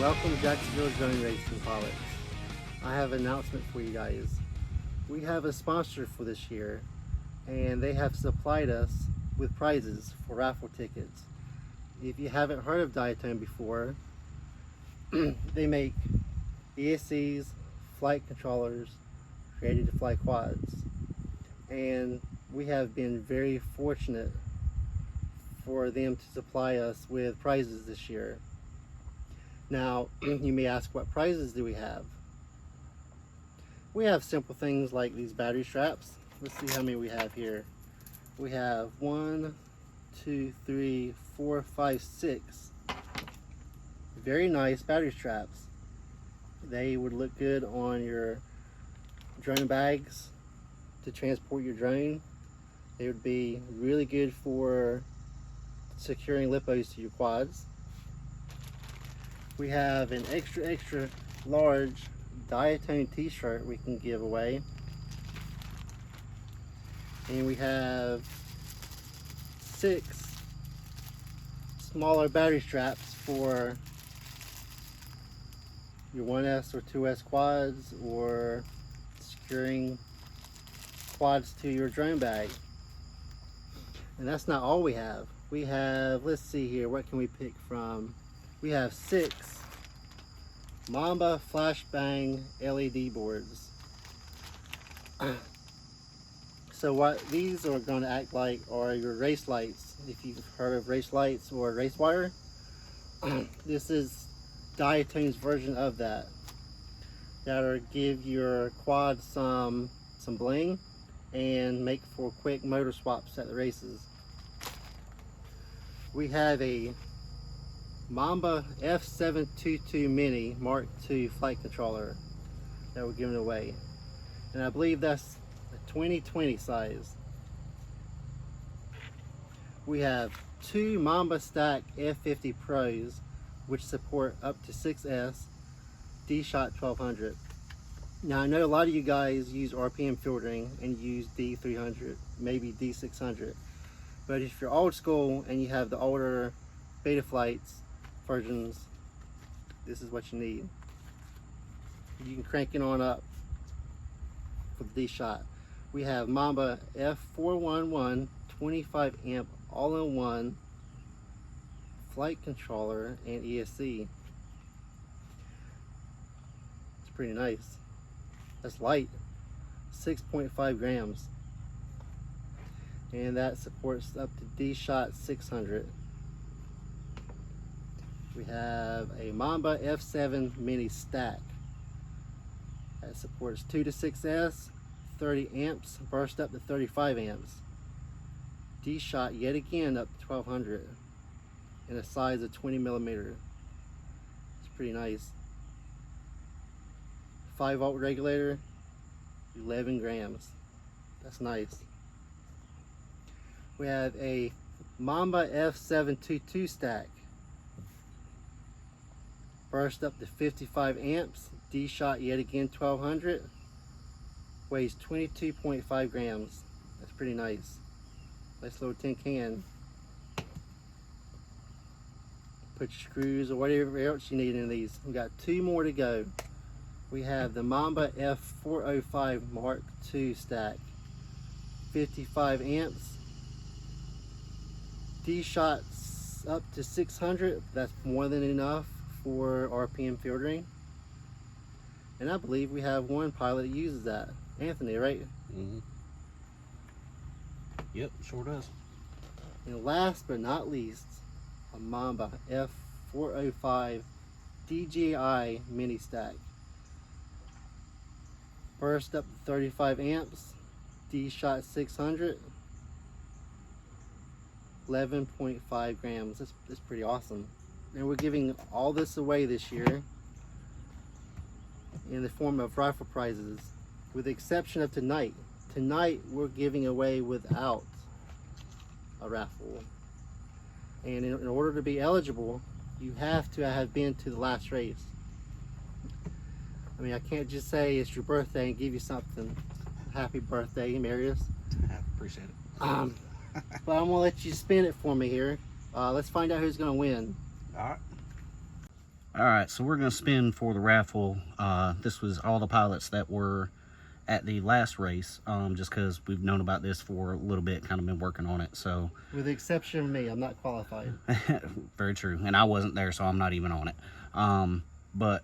Welcome to Jacksonville Drone Racing Pilots. I have an announcement for you guys. We have a sponsor for this year, and they have supplied us with prizes for raffle tickets. If you haven't heard of Diatone before, they make ESCs, flight controllers, ready to fly quads. And we have been very fortunate for them to supply us with prizes this year. Now, you may ask, what prizes do we have? We have simple things like these battery straps. Let's see how many we have here. We have 1, 2, 3, 4, 5, 6 very nice battery straps. They would look good on your drone bags to transport your drone. They would be really good for securing Lipos to your quads. We have an extra large Diatone t-shirt we can give away. And we have 6 smaller battery straps for your 1S or 2S quads, or securing quads to your drone bag. And that's not all we have. We have, let's see here, what can we pick from? We have 6 Mamba flashbang LED boards. So what these are going to act like are your race lights. If you've heard of race lights or race wire, this is Diatone's version of that. That'll give your quad some bling and make for quick motor swaps at the races. We have a Mamba F722 Mini Mark II flight controller that we're giving away, and I believe that's a 2020 size. We have 2 Mamba Stack F50 Pros, which support up to 6S DShot 1200. Now, I know a lot of you guys use RPM filtering and use D300, maybe D600, but if you're old school and you have the older Betaflights versions, this is what you need. You can crank it on up for the D-Shot. We have Mamba F411 25 amp all-in-one flight controller and ESC. It's pretty nice. That's light, 6.5 grams. And that supports up to D-Shot 600. We have a Mamba F7 Mini Stack that supports 2 to 6S, 30 amps, burst up to 35 amps. D-Shot yet again up to 1200 in a size of 20 millimeter. It's pretty nice. 5-volt regulator, 11 grams. That's nice. We have a Mamba F722 stack. Burst up to 55 amps, D-Shot yet again 1200, weighs 22.5 grams. That's pretty nice. Nice little tin can. Put your screws or whatever else you need in these. We got 2 more to go. We have the Mamba F405 Mark II stack, 55 amps, D-Shots up to 600. That's more than enough for RPM filtering, and I believe we have one pilot that uses that. Anthony, right? Mm-hmm. Yep, sure does. And last but not least, a Mamba F405 DJI mini stack. Burst up to 35 amps, D-Shot 600, 11.5 grams. That's pretty awesome. And we're giving all this away this year in the form of raffle prizes, with the exception of tonight. Tonight we're giving away without a raffle. And in order to be eligible, you have to have been to the last race. I mean, I can't just say it's your birthday and give you something. Happy birthday, Marius. I appreciate it. But I'm gonna let you spin it for me here. Let's find out who's gonna win. All right. All right, so we're gonna spin for the raffle. This was all the pilots that were at the last race, just because we've known about this for a little bit, kind of been working on it. So, with the exception of me, I'm not qualified. very true, and I wasn't there, so I'm not even on it. But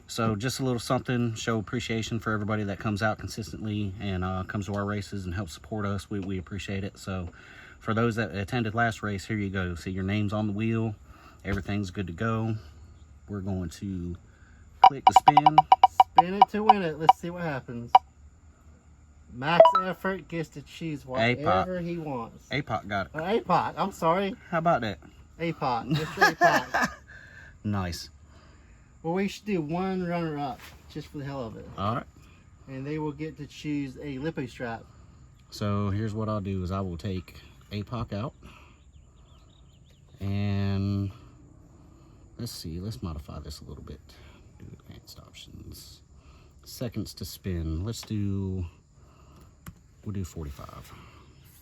so just a little something, show appreciation for everybody that comes out consistently and comes to our races and helps support us. We appreciate it. So, for those that attended last race, here you go. See, your name's on the wheel. Everything's good to go. We're going to click the spin. Spin it to win it. Let's see what happens. Max Effort gets to choose whatever he wants. APOC got it. APOC, I'm sorry. How about that? APOC, Mr. APOC. Nice. Well, we should do one runner-up, just for the hell of it. All right. And they will get to choose a Lipo strap. So here's what I'll do is I will take APOC out. And let's see, let's modify this a little bit. Do advanced options. Seconds to spin. We'll do 45.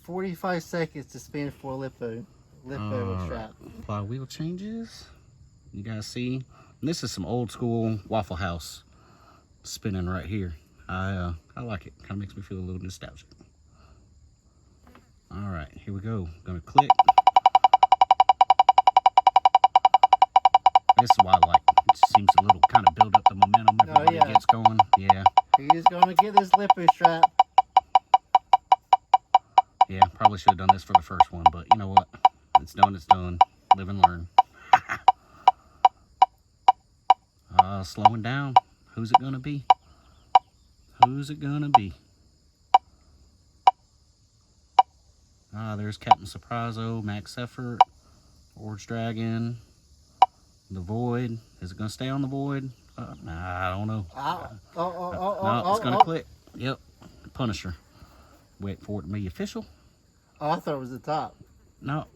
45 seconds to spin for Lipo strap. Apply wheel changes. You guys see? And this is some old school Waffle House spinning right here. I like it. Kind of makes me feel a little nostalgic. All right, here we go. Gonna click. This is why I like it. It seems a little kind of build up the momentum. Everybody gets going. Yeah. He's gonna get this Lipo strap. Yeah, probably should have done this for the first one, but you know what? It's done, it's done. Live and learn. Slowing down. Who's it gonna be? Who's it gonna be? There's Captain Surpriso, Max Effort, Orange Dragon, the Void. Is it gonna stay on the Void? Nah, I don't know. No, it's gonna click. Yep, Punisher. Wait for it to be official. Oh, I thought it was the top. No.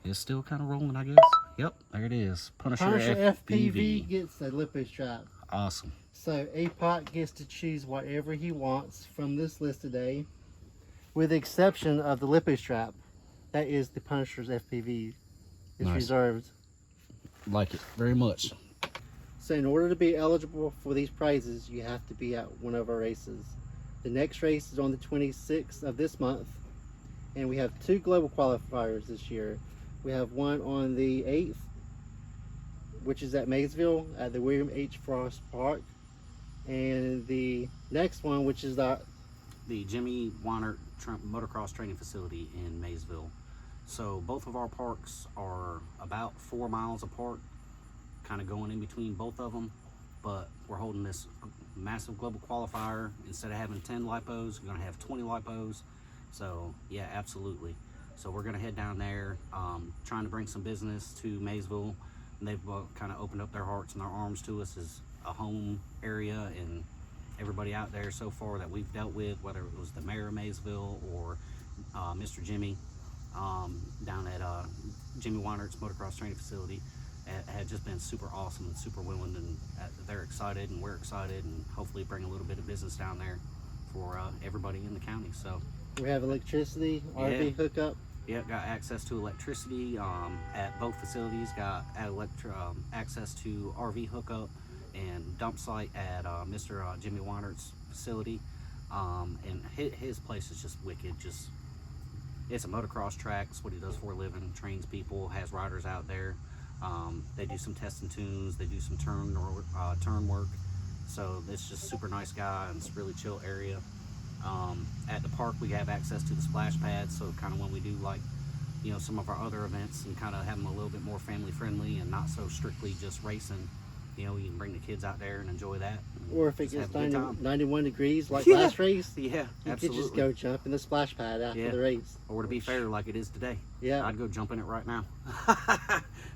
It's still kind of rolling, I guess. Yep, there it is. Punisher FPV gets a Lipo strap. Awesome. So APOC gets to choose whatever he wants from this list today, with the exception of the Lipo strap. That is the Punisher's FPV. It's Nice. reserved. Like it very much. So in order to be eligible for these prizes, you have to be at one of our races. The next race is on the 26th of this month, and we have 2 global qualifiers this year. We have one on the 8th, which is at Maysville at the William H. Frost Park, and the next one, which is the Jimmy Weinert Motocross Training Facility in Maysville. So both of our parks are about 4 miles apart, kind of going in between both of them, but we're holding this massive global qualifier. Instead of having 10 lipos, we're going to have 20 lipos. So yeah, absolutely. So we're going to head down there, trying to bring some business to Maysville. And they've kind of opened up their hearts and their arms to us as a home area, and everybody out there so far that we've dealt with, whether it was the mayor of Maysville or Mr. Jimmy down at Jimmy Weinert's Motocross Training Facility, had just been super awesome and super willing, and they're excited and we're excited, and hopefully bring a little bit of business down there for everybody in the county. So we have electricity, RV hookup. Yeah, got access to electricity at both facilities. Got access to RV hookup and dump site at Mr. Jimmy Weinert's facility. And his place is just wicked. It's a motocross track. It's what he does for a living. Trains people, has riders out there. They do some testing tunes. They do some turn work. So it's just super nice guy, and it's a really chill area. At the park, we have access to the splash pads, so kind of when we do some of our other events and kind of have them a little bit more family friendly and not so strictly just racing, you can bring the kids out there and enjoy that. Or if it gets 91 degrees like last race, yeah, you absolutely. could just go jump in the splash pad after the race. Or to be fair, like it is today, I'd go jump in it right now.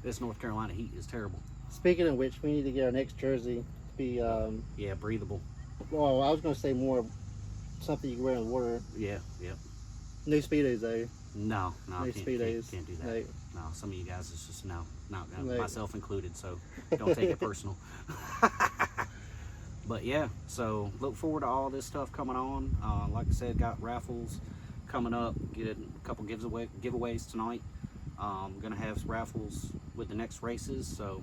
This North Carolina heat is terrible. Speaking of which, we need to get our next jersey to be breathable. Well, I was going to say more something you can wear in the water. Yeah. No Speedos though. No, can't do that. No, some of you guys, it's just not myself included, so don't take it personal. But yeah, so look forward to all this stuff coming on. Like I said, got raffles coming up. Get a couple giveaways tonight. Gonna have raffles with the next races, so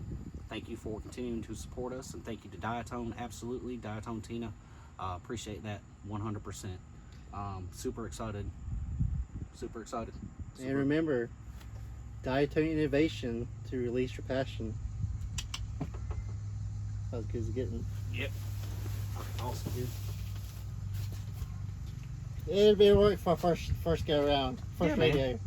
Thank you for continuing to support us, and thank you to Diatone. Absolutely, Diatone Tina. Appreciate that 100%. Super excited. Super excited. And remember, Diatone innovation to release your passion. That was good as getting. Yep. Awesome, dude. It'll be work for first go around. First Yeah, man. radio.